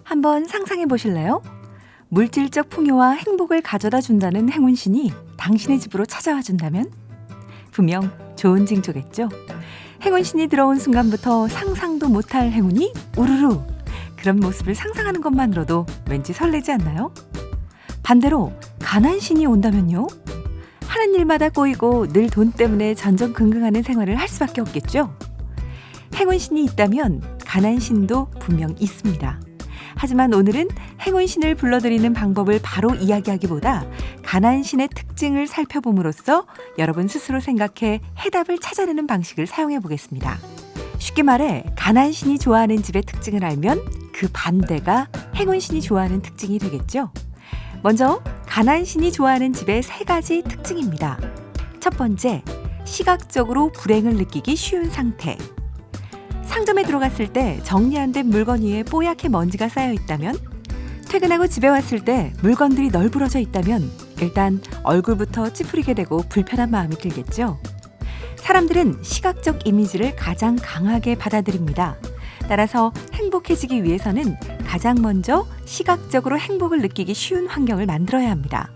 한번 상상해 보실래요? 물질적 풍요와 행복을 가져다 준다는 행운신이 당신의 집으로 찾아와 준다면? 분명 좋은 징조겠죠? 행운신이 들어온 순간부터 상상도 못할 행운이 우르르! 그런 모습을 상상하는 것만으로도 왠지 설레지 않나요? 반대로 가난신이 온다면요? 하는 일마다 꼬이고 늘 돈 때문에 전전긍긍하는 생활을 할 수밖에 없겠죠? 행운신이 있다면 가난신도 분명 있습니다. 하지만 오늘은 행운신을 불러들이는 방법을 바로 이야기하기보다 가난신의 특징을 살펴봄으로써 여러분 스스로 생각해 해답을 찾아내는 방식을 사용해 보겠습니다. 쉽게 말해 가난신이 좋아하는 집의 특징을 알면 그 반대가 행운신이 좋아하는 특징이 되겠죠. 먼저 가난신이 좋아하는 집의 3가지 특징입니다. 첫 번째, 시각적으로 불행을 느끼기 쉬운 상태. 상점에 들어갔을 때 정리 안 된 물건 위에 뽀얗게 먼지가 쌓여 있다면, 퇴근하고 집에 왔을 때 물건들이 널브러져 있다면 일단 얼굴부터 찌푸리게 되고 불편한 마음이 들겠죠. 사람들은 시각적 이미지를 가장 강하게 받아들입니다. 따라서 행복해지기 위해서는 가장 먼저 시각적으로 행복을 느끼기 쉬운 환경을 만들어야 합니다.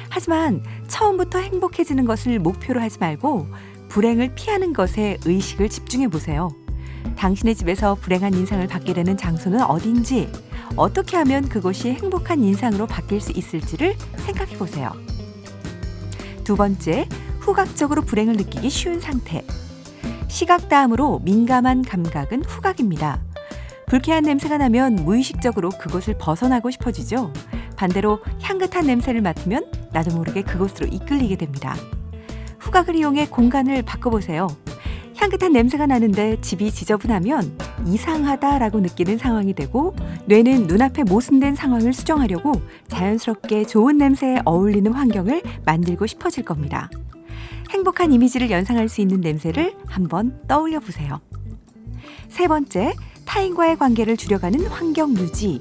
하지만 처음부터 행복해지는 것을 목표로 하지 말고 불행을 피하는 것에 의식을 집중해 보세요. 당신의 집에서 불행한 인상을 받게 되는 장소는 어딘지, 어떻게 하면 그곳이 행복한 인상으로 바뀔 수 있을지를 생각해 보세요. 두 번째, 후각적으로 불행을 느끼기 쉬운 상태. 시각 다음으로 민감한 감각은 후각입니다. 불쾌한 냄새가 나면 무의식적으로 그곳을 벗어나고 싶어지죠. 반대로 향긋한 냄새를 맡으면 나도 모르게 그곳으로 이끌리게 됩니다. 후각을 이용해 공간을 바꿔보세요. 향긋한 냄새가 나는데 집이 지저분하면 이상하다라고 느끼는 상황이 되고, 뇌는 눈앞에 모순된 상황을 수정하려고 자연스럽게 좋은 냄새에 어울리는 환경을 만들고 싶어질 겁니다. 행복한 이미지를 연상할 수 있는 냄새를 한번 떠올려 보세요. 세 번째, 타인과의 관계를 줄여가는 환경 유지.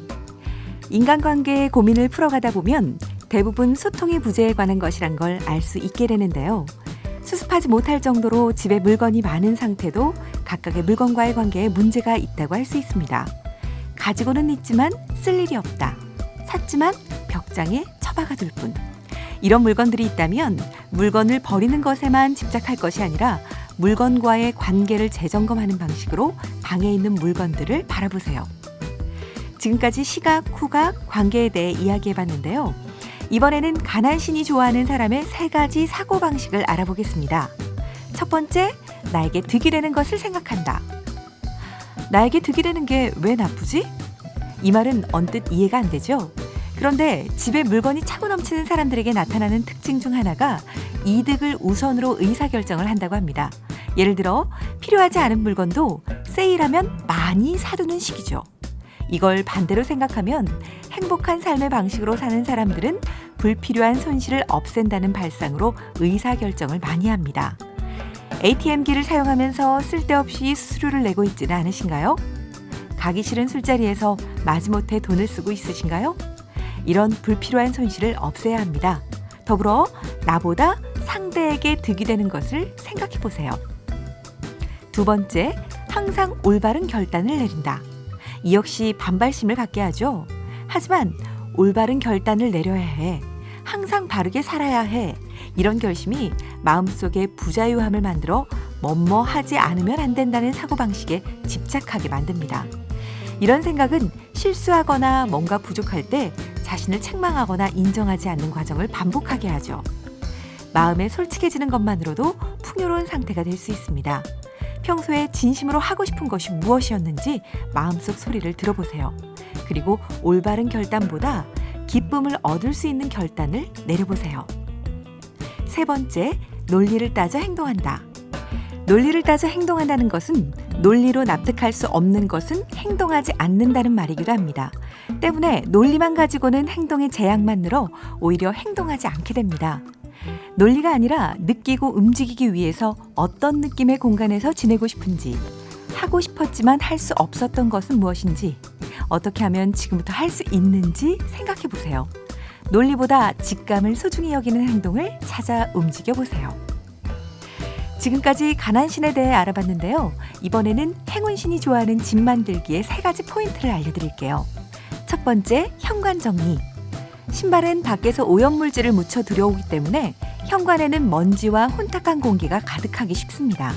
인간관계의 고민을 풀어가다 보면 대부분 소통의 부재에 관한 것이란 걸 알 수 있게 되는데요. 수습하지 못할 정도로 집에 물건이 많은 상태도 각각의 물건과의 관계에 문제가 있다고 할 수 있습니다. 가지고는 있지만 쓸 일이 없다. 샀지만 벽장에 처박아둘 뿐. 이런 물건들이 있다면 물건을 버리는 것에만 집착할 것이 아니라 물건과의 관계를 재점검하는 방식으로 방에 있는 물건들을 바라보세요. 지금까지 시각, 후각, 관계에 대해 이야기해봤는데요. 이번에는 가난신이 좋아하는 사람의 3가지 사고방식을 알아보겠습니다. 첫 번째, 나에게 득이 되는 것을 생각한다. 나에게 득이 되는 게 왜 나쁘지? 이 말은 언뜻 이해가 안 되죠? 그런데 집에 물건이 차고 넘치는 사람들에게 나타나는 특징 중 하나가 이득을 우선으로 의사결정을 한다고 합니다. 예를 들어 필요하지 않은 물건도 세일하면 많이 사두는 식이죠. 이걸 반대로 생각하면 행복한 삶의 방식으로 사는 사람들은 불필요한 손실을 없앤다는 발상으로 의사결정을 많이 합니다. ATM기를 사용하면서 쓸데없이 수수료를 내고 있지는 않으신가요? 가기 싫은 술자리에서 마지못해 돈을 쓰고 있으신가요? 이런 불필요한 손실을 없애야 합니다. 더불어 나보다 상대에게 득이 되는 것을 생각해 보세요. 두 번째, 항상 올바른 결단을 내린다. 이 역시 반발심을 갖게 하죠. 하지만 올바른 결단을 내려야 해. 항상 바르게 살아야 해. 이런 결심이 마음속에 부자유함을 만들어 뭐뭐 하지 않으면 안 된다는 사고방식에 집착하게 만듭니다. 이런 생각은 실수하거나 뭔가 부족할 때 자신을 책망하거나 인정하지 않는 과정을 반복하게 하죠. 마음에 솔직해지는 것만으로도 풍요로운 상태가 될 수 있습니다. 평소에 진심으로 하고 싶은 것이 무엇이었는지 마음속 소리를 들어보세요. 그리고 올바른 결단보다 기쁨을 얻을 수 있는 결단을 내려보세요. 세 번째, 논리를 따져 행동한다. 논리를 따져 행동한다는 것은 논리로 납득할 수 없는 것은 행동하지 않는다는 말이기도 합니다. 때문에 논리만 가지고는 행동의 제약만 늘어 오히려 행동하지 않게 됩니다. 논리가 아니라 느끼고 움직이기 위해서 어떤 느낌의 공간에서 지내고 싶은지, 하고 싶었지만 할 수 없었던 것은 무엇인지, 어떻게 하면 지금부터 할 수 있는지 생각해 보세요. 논리보다 직감을 소중히 여기는 행동을 찾아 움직여 보세요. 지금까지 가난신에 대해 알아봤는데요. 이번에는 행운신이 좋아하는 집 만들기의 3가지 포인트를 알려드릴게요. 첫 번째, 현관 정리. 신발은 밖에서 오염물질을 묻혀 들여오기 때문에 현관에는 먼지와 혼탁한 공기가 가득하기 쉽습니다.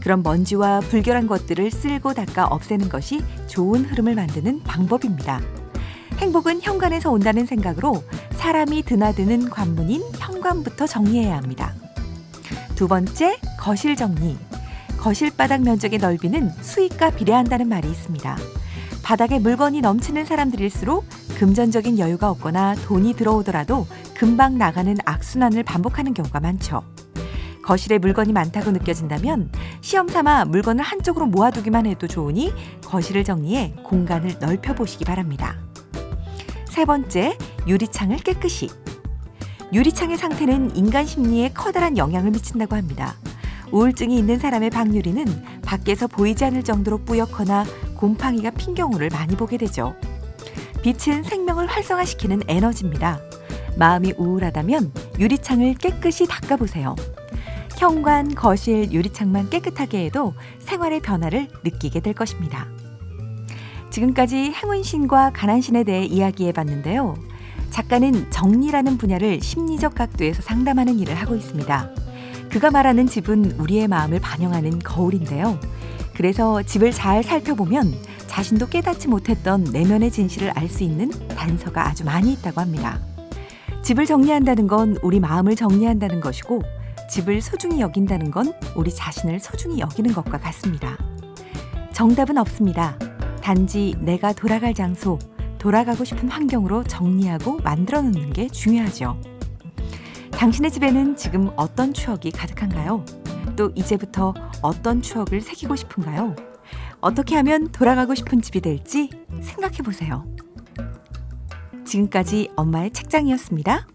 그런 먼지와 불결한 것들을 쓸고 닦아 없애는 것이 좋은 흐름을 만드는 방법입니다. 행복은 현관에서 온다는 생각으로 사람이 드나드는 관문인 현관부터 정리해야 합니다. 두 번째, 거실 정리. 거실 바닥 면적의 넓이는 수익과 비례한다는 말이 있습니다. 바닥에 물건이 넘치는 사람들일수록 금전적인 여유가 없거나 돈이 들어오더라도 금방 나가는 악순환을 반복하는 경우가 많죠. 거실에 물건이 많다고 느껴진다면 시험 삼아 물건을 한쪽으로 모아두기만 해도 좋으니 거실을 정리해 공간을 넓혀보시기 바랍니다. 세 번째, 유리창을 깨끗이. 유리창의 상태는 인간 심리에 커다란 영향을 미친다고 합니다. 우울증이 있는 사람의 방유리는 밖에서 보이지 않을 정도로 뿌옇거나 곰팡이가 핀 경우를 많이 보게 되죠. 빛은 생명을 활성화시키는 에너지입니다. 마음이 우울하다면 유리창을 깨끗이 닦아보세요. 현관, 거실, 유리창만 깨끗하게 해도 생활의 변화를 느끼게 될 것입니다. 지금까지 행운신과 가난신에 대해 이야기해봤는데요. 작가는 정리라는 분야를 심리적 각도에서 상담하는 일을 하고 있습니다. 그가 말하는 집은 우리의 마음을 반영하는 거울인데요. 그래서 집을 잘 살펴보면 자신도 깨닫지 못했던 내면의 진실을 알 수 있는 단서가 아주 많이 있다고 합니다. 집을 정리한다는 건 우리 마음을 정리한다는 것이고, 집을 소중히 여긴다는 건 우리 자신을 소중히 여기는 것과 같습니다. 정답은 없습니다. 단지 내가 돌아갈 장소, 돌아가고 싶은 환경으로 정리하고 만들어 놓는 게 중요하죠. 당신의 집에는 지금 어떤 추억이 가득한가요? 또 이제부터 어떤 추억을 새기고 싶은가요? 어떻게 하면 돌아가고 싶은 집이 될지 생각해 보세요. 지금까지 엄마의 책장이었습니다.